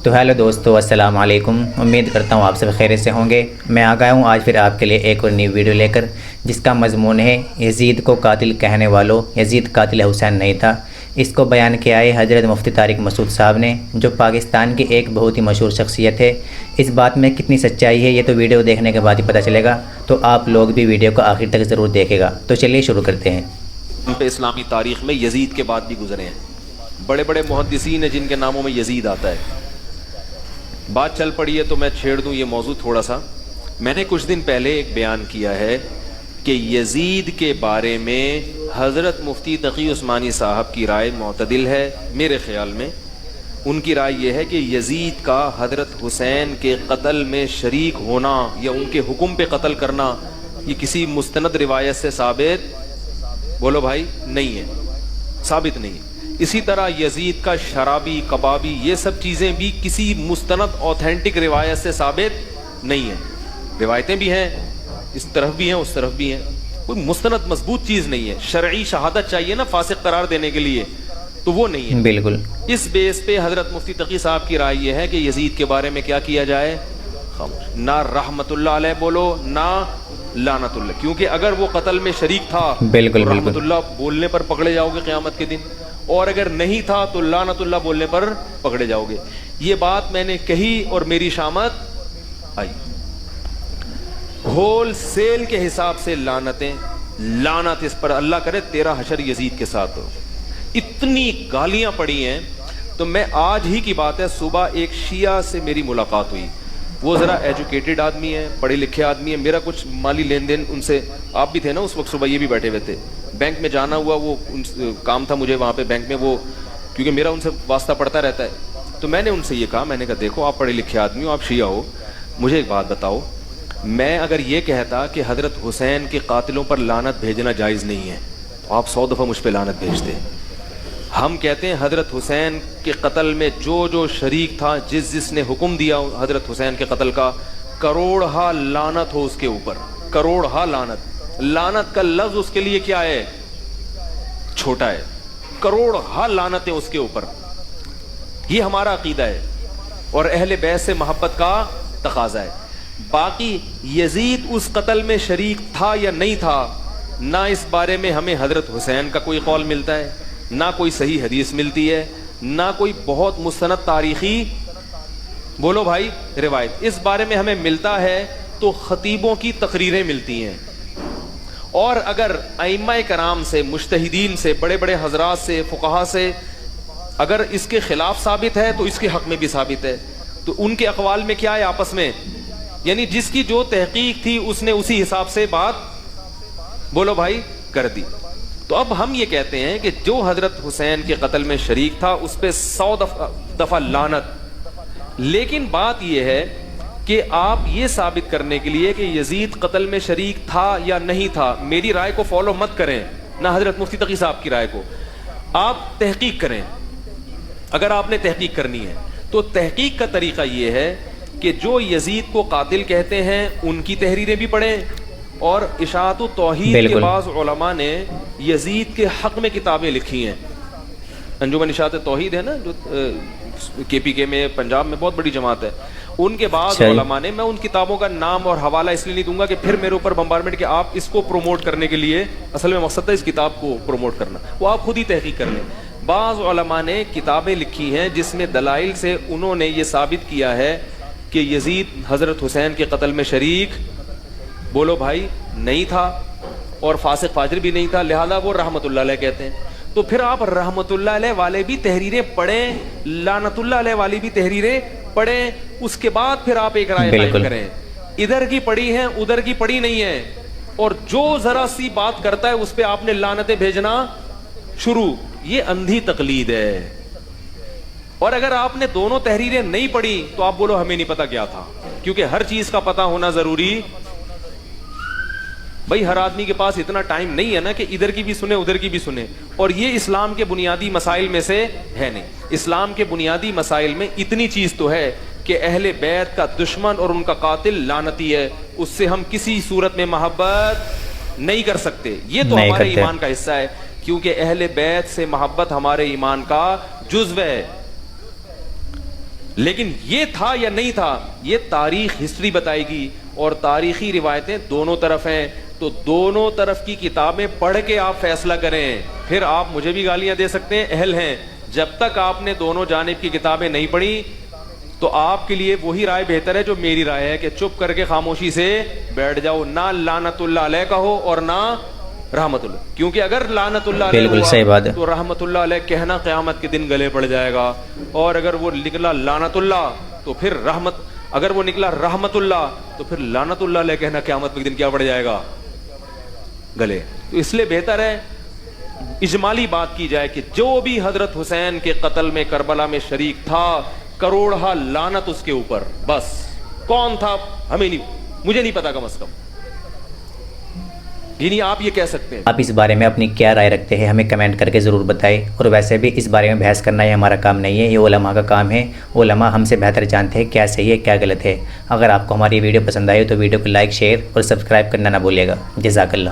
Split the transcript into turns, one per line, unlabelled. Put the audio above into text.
تو ہیلو دوستو، السلام علیکم۔ امید کرتا ہوں آپ سب خیریت سے ہوں گے۔ میں آ گیا ہوں آج پھر آپ کے لیے ایک اور نئی ویڈیو لے کر، جس کا مضمون ہے یزید کو قاتل کہنے والوں، یزید قاتل حسین نہیں تھا۔ اس کو بیان کیا ہے حضرت مفتی طارق مسعود صاحب نے، جو پاکستان کی ایک بہت ہی مشہور شخصیت ہے۔ اس بات میں کتنی سچائی ہے یہ تو ویڈیو دیکھنے کے بعد ہی پتہ چلے گا، تو آپ لوگ بھی ویڈیو کو آخر تک ضرور دیکھے گا۔ تو چلیے شروع کرتے ہیں۔
پہ اسلامی تاریخ میں یزید کے بعد بھی گزرے ہیں، بڑے بڑے محدثین ہیں جن کے ناموں میں یزید آتا ہے۔ بات چل پڑی ہے تو میں چھیڑ دوں یہ موضوع تھوڑا سا۔ میں نے کچھ دن پہلے ایک بیان کیا ہے کہ یزید کے بارے میں حضرت مفتی تقی عثمانی صاحب کی رائے معتدل ہے۔ میرے خیال میں ان کی رائے یہ ہے کہ یزید کا حضرت حسین کے قتل میں شریک ہونا یا ان کے حکم پہ قتل کرنا یہ کسی مستند روایت سے ثابت، بولو بھائی، نہیں ہے، ثابت نہیں ہے۔ اسی طرح یزید کا شرابی، کبابی، یہ سب چیزیں بھی کسی مستند اوتھینٹک روایت سے ثابت نہیں ہے۔ روایتیں بھی ہیں، اس طرف بھی ہیں اس طرف بھی ہیں، کوئی مستند مضبوط چیز نہیں ہے۔ شرعی شہادت چاہیے نا فاسق قرار دینے کے لیے، تو وہ نہیں ہے۔
بالکل
اس بیس پہ حضرت مفتی تقی صاحب کی رائے یہ ہے کہ یزید کے بارے میں کیا کیا جائے، خاموش، نہ رحمت اللہ علیہ بولو نہ لعنت اللہ، کیونکہ اگر وہ قتل میں شریک تھا
بالکل
تو رحمت
بالکل
اللہ بولنے پر پکڑے جاؤ گے قیامت کے دن، اور اگر نہیں تھا تو لعنت اللہ بولنے پر پکڑے جاؤ گے۔ یہ بات میں نے کہی اور میری شامت آئی۔ ہول سیل کے حساب سے لعنتیں، لعنت اس پر، اللہ کرے تیرا حشر یزید کے ساتھ ہو۔ اتنی گالیاں پڑی ہیں۔ تو میں آج ہی کی بات ہے، صبح ایک شیعہ سے میری ملاقات ہوئی، وہ ذرا ایجوکیٹڈ آدمی ہے، پڑھے لکھے آدمی ہے، میرا کچھ مالی لین دین ان سے، آپ بھی تھے نا اس وقت، صبح یہ بھی بیٹھے ہوئے تھے، بینک میں جانا ہوا، وہ کام تھا مجھے وہاں پہ بینک میں، وہ کیونکہ میرا ان سے واسطہ پڑتا رہتا ہے، تو میں نے ان سے یہ کہا، میں نے کہا دیکھو آپ پڑھے لکھے آدمی ہو، آپ شیعہ ہو، مجھے ایک بات بتاؤ، میں اگر یہ کہتا کہ حضرت حسین کے قاتلوں پر لعنت بھیجنا جائز نہیں ہے تو آپ 100 دفعہ مجھ پہ لعنت بھیجتے۔ ہم کہتے ہیں حضرت حسین کے قتل میں جو جو شریک تھا، جس نے حکم دیا حضرت حسین کے قتل کا، کروڑہا لعنت ہو اس کے اوپر، کروڑہا لعنت۔ لعنت کا لفظ اس کے لیے کیا ہے، چھوٹا ہے، کروڑہا لعنتیں اس کے اوپر۔ یہ ہمارا عقیدہ ہے اور اہل بیت سے محبت کا تقاضا ہے۔ باقی یزید اس قتل میں شریک تھا یا نہیں تھا، نہ اس بارے میں ہمیں حضرت حسین کا کوئی قول ملتا ہے، نہ کوئی صحیح حدیث ملتی ہے، نہ کوئی بہت مستند تاریخی، بولو بھائی، روایت۔ اس بارے میں ہمیں ملتا ہے تو خطیبوں کی تقریریں ملتی ہیں، اور اگر ائمہ کرام سے، مجتہدین سے، بڑے بڑے حضرات سے، فقہا سے اگر اس کے خلاف ثابت ہے تو اس کے حق میں بھی ثابت ہے۔ تو ان کے اقوال میں کیا ہے آپس میں، یعنی جس کی جو تحقیق تھی اس نے اسی حساب سے بات، بولو بھائی، کر دی۔ تو اب ہم یہ کہتے ہیں کہ جو حضرت حسین کے قتل میں شریک تھا اس پہ 100 دفعہ لعنت۔ لیکن بات یہ ہے کہ آپ یہ ثابت کرنے کے لیے کہ یزید قتل میں شریک تھا یا نہیں تھا، میری رائے کو فالو مت کریں، نہ حضرت مفتی تقی صاحب کی رائے کو، آپ تحقیق کریں۔ اگر آپ نے تحقیق کرنی ہے تو تحقیق کا طریقہ یہ ہے کہ جو یزید کو قاتل کہتے ہیں ان کی تحریریں بھی پڑھیں، اور اشاعت التوحید کے بعض علماء نے یزید کے حق میں کتابیں لکھی ہیں۔ انجمن اشاعت توحید ہے نا جو کے پی کے میں، پنجاب میں بہت بڑی جماعت ہے، ان کے بعض علماء نے، میں ان کتابوں کا نام اور حوالہ اس لیے نہیں دوں گا کہ پھر میرے اوپر بمبارمنٹ کہ آپ اس کو پروموٹ کرنے کے لیے، اصل میں مقصد تھا اس کتاب کو پروموٹ کرنا، وہ آپ خود ہی تحقیق کر لیں۔ بعض علماء نے کتابیں لکھی ہیں جس میں دلائل سے انہوں نے یہ ثابت کیا ہے کہ یزید حضرت حسین کے قتل میں شریک، بولو بھائی، نہیں تھا، اور فاسق فاجر بھی نہیں تھا، لہذا وہ رحمت اللہ علیہ کہتے ہیں۔ تو پھر آپ رحمت اللہ علیہ والے بھی تحریریں پڑھیں، لعنت اللہ علیہ والی بھی تحریریں پڑھیں، اس کے بعد پھر آپ ایک رائے قائم کریں۔ ادھر کی پڑھی ہیں ادھر کی پڑھی نہیں ہے، اور جو ذرا سی بات کرتا ہے اس پہ آپ نے لعنتیں بھیجنا شروع، یہ اندھی تقلید ہے۔ اور اگر آپ نے دونوں تحریریں نہیں پڑھی تو آپ بولو ہمیں نہیں پتا کیا تھا، کیونکہ ہر چیز کا پتہ ہونا ضروری، بھائی ہر آدمی کے پاس اتنا ٹائم نہیں ہے نا کہ ادھر کی بھی سنے ادھر کی بھی سنے، اور یہ اسلام کے بنیادی مسائل میں سے ہے نہیں۔ اسلام کے بنیادی مسائل میں اتنی چیز تو ہے کہ اہل بیت کا دشمن اور ان کا قاتل لعنتی ہے، اس سے ہم کسی صورت میں محبت نہیں کر سکتے، یہ تو ہمارے ایمان کا حصہ ہے، کیونکہ اہل بیت سے محبت ہمارے ایمان کا جزو ہے۔ لیکن یہ تھا یا نہیں تھا یہ تاریخ ہسٹری بتائے گی, اور تاریخی روایتیں دونوں طرف ہیں, تو دونوں طرف کی کتابیں پڑھ کے آپ فیصلہ کریں. پھر آپ مجھے بھی گالیاں دے سکتے ہیں, اہل ہیں. جب تک آپ نے دونوں جانب کی کتابیں نہیں پڑھی تو آپ کے لیے وہی رائے بہتر ہے جو میری رائے ہے کہ چپ کر کے خاموشی سے بیٹھ جاؤ, نہ لعنت اللہ علیہ کہو اور نہ رحمت اللہ, کیونکہ اگر لعنت اللہ علیہ
بالکل صحیح بات ہے,
تو رحمت اللہ علیہ کہنا قیامت کے دن گلے پڑ جائے گا, اور اگر وہ نکلا لعنت اللہ تو پھر رحمت, اگر وہ نکلا رحمت اللہ تو پھر لعنت اللہ علیہ کہنا قیامت کے دن کیا پڑ جائے گا, گلے. تو اس لیے بہتر ہے اجمالی بات کی جائے کہ جو بھی حضرت حسین کے قتل میں کربلا میں شریک تھا, کروڑہ لعنت اس کے اوپر, بس کون تھا ہمیں نہیں, مجھے نہیں پتا کم از کم. یعنی آپ یہ کہہ سکتے ہیں.
آپ اس بارے میں اپنی کیا رائے رکھتے ہیں ہمیں کمنٹ کر کے ضرور بتائیں, اور ویسے بھی اس بارے میں بحث کرنا یہ ہمارا کام نہیں ہے, یہ علماء کا کام ہے. علماء ہم سے بہتر جانتے ہیں کیا صحیح ہے کیا غلط ہے. اگر آپ کو ہماری ویڈیو پسند آئی تو ویڈیو کو لائک شیئر اور سبسکرائب کرنا نہ بھولیے گا. جزاک اللہ.